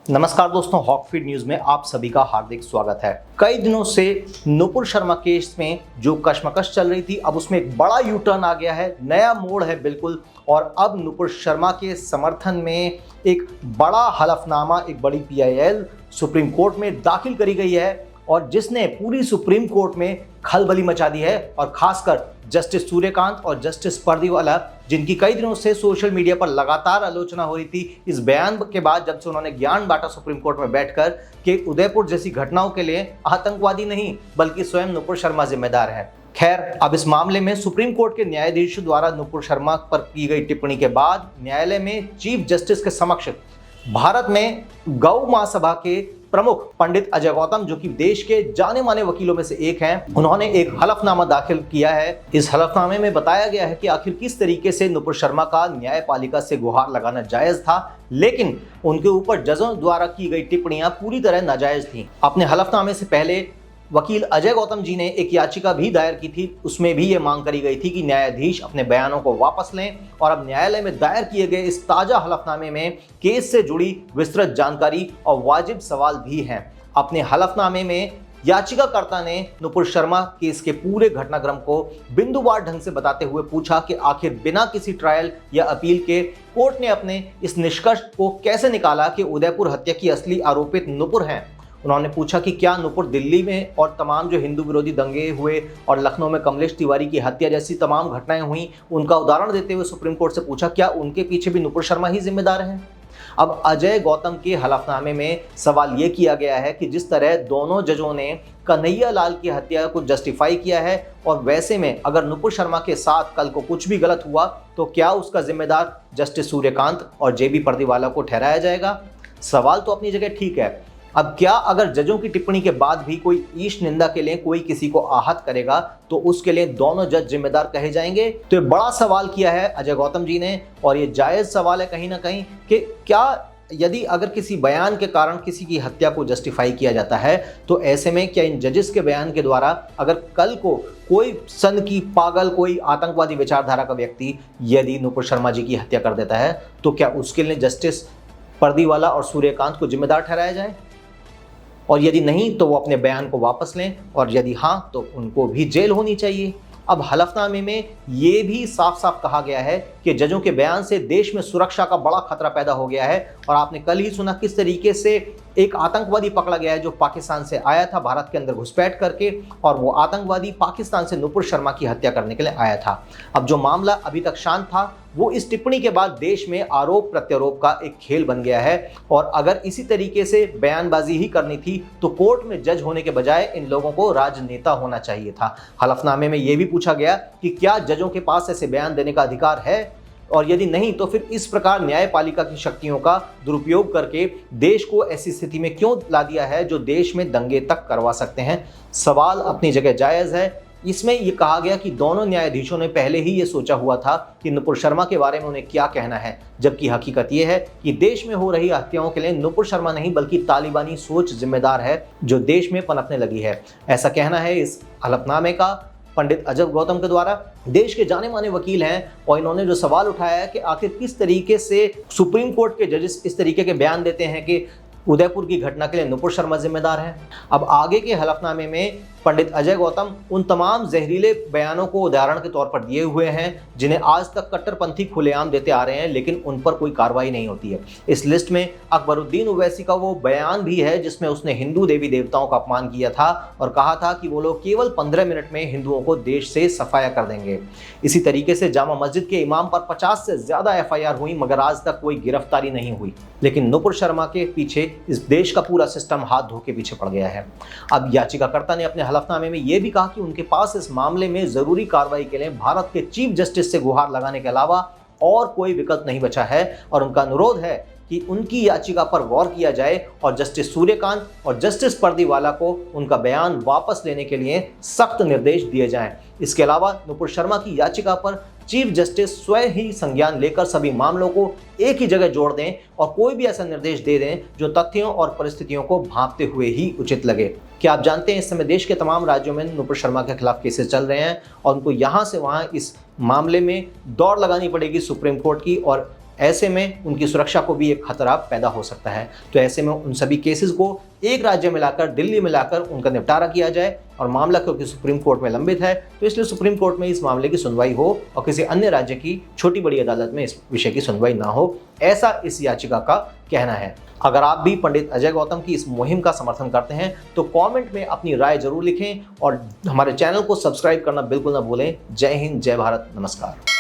नमस्कार दोस्तों, हॉकफीड न्यूज में आप सभी का हार्दिक स्वागत है। कई दिनों से नुपुर शर्मा केस में जो कशमकश चल रही थी, अब उसमें एक बड़ा यू टर्न आ गया है, नया मोड़ है बिल्कुल। और अब नुपुर शर्मा के समर्थन में एक बड़ा हलफनामा, एक बड़ी पीआईएल सुप्रीम कोर्ट में दाखिल करी गई है और जिसने पूरी सुप्रीम कोर्ट में खलबली मचा दी है। और खासकर जस्टिस सूर्यकांत और जस्टिस पर्दीवाला, जिनकी कई दिनों से सोशल मीडिया पर लगातार आलोचना हो रही थी इस बयान के बाद, जब से उन्होंने ज्ञान बांटा सुप्रीम कोर्ट में बैठकर कि उदयपुर जैसी घटनाओं के लिए आतंकवादी नहीं बल्कि स्वयं नुपुर शर्मा जिम्मेदार है। खैर, अब इस मामले में सुप्रीम कोर्ट के न्यायाधीशों द्वारा नुपुर शर्मा पर की गई टिप्पणी के बाद न्यायालय में चीफ जस्टिस के समक्ष भारत में गौ महासभा के प्रमुख पंडित अजय गौतम, जो कि देश के जाने माने वकीलों में से एक हैं, उन्होंने एक हलफनामा दाखिल किया है। इस हलफनामे में बताया गया है कि आखिर किस तरीके से नुपुर शर्मा का न्यायपालिका से गुहार लगाना जायज था, लेकिन उनके ऊपर जजों द्वारा की गई टिप्पणियां पूरी तरह नाजायज थीं। अपने हलफनामे से पहले वकील अजय गौतम जी ने एक याचिका भी दायर की थी, उसमें भी ये मांग करी गई थी कि न्यायाधीश अपने बयानों को वापस लें। और अब न्यायालय में दायर किए गए इस ताजा हलफनामे में केस से जुड़ी विस्तृत जानकारी और वाजिब सवाल भी हैं। अपने हलफनामे में याचिकाकर्ता ने नुपुर शर्मा केस के पूरे घटनाक्रम को बिंदुवार ढंग से बताते हुए पूछा कि आखिर बिना किसी ट्रायल या अपील के कोर्ट ने अपने इस निष्कर्ष को कैसे निकाला कि उदयपुर हत्या की असली आरोपित नुपुर हैं। उन्होंने पूछा कि क्या नुपुर दिल्ली में और तमाम जो हिंदू विरोधी दंगे हुए और लखनऊ में कमलेश तिवारी की हत्या जैसी तमाम घटनाएं हुई, उनका उदाहरण देते हुए सुप्रीम कोर्ट से पूछा क्या उनके पीछे भी नुपुर शर्मा ही जिम्मेदार हैं। अब अजय गौतम के हलफनामे में सवाल ये किया गया है कि जिस तरह दोनों जजों ने कन्हैया लाल की हत्या को जस्टिफाई किया है, और वैसे में अगर नुपुर शर्मा के साथ कल को कुछ भी गलत हुआ तो क्या उसका जिम्मेदार जस्टिस सूर्यकांत और जेबी पर्दीवाला को ठहराया जाएगा। सवाल तो अपनी जगह ठीक है। अब क्या अगर जजों की टिप्पणी के बाद भी कोई ईश निंदा के लिए कोई किसी को आहत करेगा तो उसके लिए दोनों जज जिम्मेदार कहे जाएंगे। तो ये बड़ा सवाल किया है अजय गौतम जी ने, और ये जायज सवाल है कहीं ना कहीं कि क्या यदि अगर किसी बयान के कारण किसी की हत्या को जस्टिफाई किया जाता है तो ऐसे में क्या इन जजेस के बयान के द्वारा अगर कल को कोई सन की पागल, कोई आतंकवादी विचारधारा का व्यक्ति यदि नुपुर शर्मा जी की हत्या कर देता है तो क्या उसके लिए जस्टिस पर्दीवाला और सूर्यकांत को जिम्मेदार ठहराया जाए, और यदि नहीं तो वो अपने बयान को वापस लें, और यदि हाँ तो उनको भी जेल होनी चाहिए। अब हलफनामे में ये भी साफ साफ कहा गया है कि जजों के बयान से देश में सुरक्षा का बड़ा खतरा पैदा हो गया है। और आपने कल ही सुना किस तरीके से एक आतंकवादी पकड़ा गया है जो पाकिस्तान से आया था भारत के अंदर घुसपैठ करके, और वो आतंकवादी पाकिस्तान से नुपुर शर्मा की हत्या करने के लिए आया था। अब जो मामला अभी तक शांत था वो इस टिप्पणी के बाद देश में आरोप प्रत्यारोप का एक खेल बन गया है। और अगर इसी तरीके से बयानबाजी ही करनी थी तो कोर्ट में जज होने के बजाय इन लोगों को राजनेता होना चाहिए था। हलफनामे में यह भी पूछा गया कि क्या जजों के पास ऐसे बयान देने का अधिकार है, और यदि नहीं तो फिर इस प्रकार न्यायपालिका की शक्तियों का दुरुपयोग करके देश को ऐसी स्थिति में क्यों ला दिया है जो देश में दंगे तक करवा सकते हैं। सवाल अपनी जगह जायज़ है। इसमें यह कहा गया कि दोनों न्यायाधीशों ने पहले ही ये सोचा हुआ था कि नुपुर शर्मा के बारे में उन्हें क्या कहना है, जबकि हकीकत यह है कि देश में हो रही हत्याओं के लिए नुपुर शर्मा नहीं बल्कि तालिबानी सोच जिम्मेदार है जो देश में पनपने लगी है। ऐसा कहना है इस हलफनामे का पंडित अजय गौतम के द्वारा। देश के जाने माने वकील हैं और इन्होंने जो सवाल उठाया है कि आखिर किस तरीके से सुप्रीम कोर्ट के जजेस इस तरीके के बयान देते हैं कि उदयपुर की घटना के लिए नुपुर शर्मा जिम्मेदार है। अब आगे के हलफनामे में पंडित अजय गौतम उन तमाम जहरीले बयानों को उदाहरण के तौर पर दिए हुए हैं जिन्हें आज तक कट्टरपंथी खुलेआम देते आ रहे हैं, लेकिन उन पर कोई कार्रवाई नहीं होती है। इस लिस्ट में अकबरुद्दीन ओवैसी का वो बयान भी है जिसमें उसने हिंदू देवी देवताओं का अपमान किया था और कहा था कि वो लोग केवल 15 मिनट में हिंदुओं को देश से सफाया कर देंगे। इसी तरीके से जामा मस्जिद के इमाम पर 50 से ज्यादा FIR हुई मगर आज तक कोई गिरफ्तारी नहीं हुई। लेकिन नुपुर शर्मा के पीछे इस देश का पूरा सिस्टम हाथ धो के पीछे पड़ गया है। अब याचिकाकर्ता ने अपने हलफनामे में यह भी कहा कि उनके पास इस मामले में जरूरी कार्रवाई के लिए भारत के चीफ जस्टिस से गुहार लगाने के अलावा और कोई विकल्प नहीं बचा है, और उनका अनुरोध है कि उनकी याचिका पर गौर किया जाए और जस्टिस सूर्यकांत और जस्टिस पर्दीवाला को उनका बयान वापस लेने के लिए सख्त निर्देश दिए जाएं। इसके अलावा नुपुर शर्मा की याचिका पर चीफ जस्टिस स्वयं ही संज्ञान लेकर सभी मामलों को एक ही जगह जोड़ दें और कोई भी ऐसा निर्देश दे दें जो तथ्यों और परिस्थितियों को भांपते हुए ही उचित लगे। क्या आप जानते हैं इस समय देश के तमाम राज्यों में नुपुर शर्मा के खिलाफ केसेस चल रहे हैं और उनको यहाँ से वहाँ इस मामले में दौड़ लगानी पड़ेगी सुप्रीम कोर्ट की, और ऐसे में उनकी सुरक्षा को भी एक खतरा पैदा हो सकता है। तो ऐसे में उन सभी केसेस को एक राज्य में लाकर, दिल्ली में लाकर उनका निपटारा किया जाए। और मामला क्योंकि सुप्रीम कोर्ट में लंबित है, तो इसलिए सुप्रीम कोर्ट में इस मामले की सुनवाई हो और किसी अन्य राज्य की छोटी बड़ी अदालत में इस विषय की सुनवाई ना हो, ऐसा इस याचिका का कहना है। अगर आप भी पंडित अजय गौतम की इस मुहिम का समर्थन करते हैं तो कमेंट में अपनी राय जरूर लिखें और हमारे चैनल को सब्सक्राइब करना बिल्कुल ना भूलें। जय हिंद, जय भारत, नमस्कार।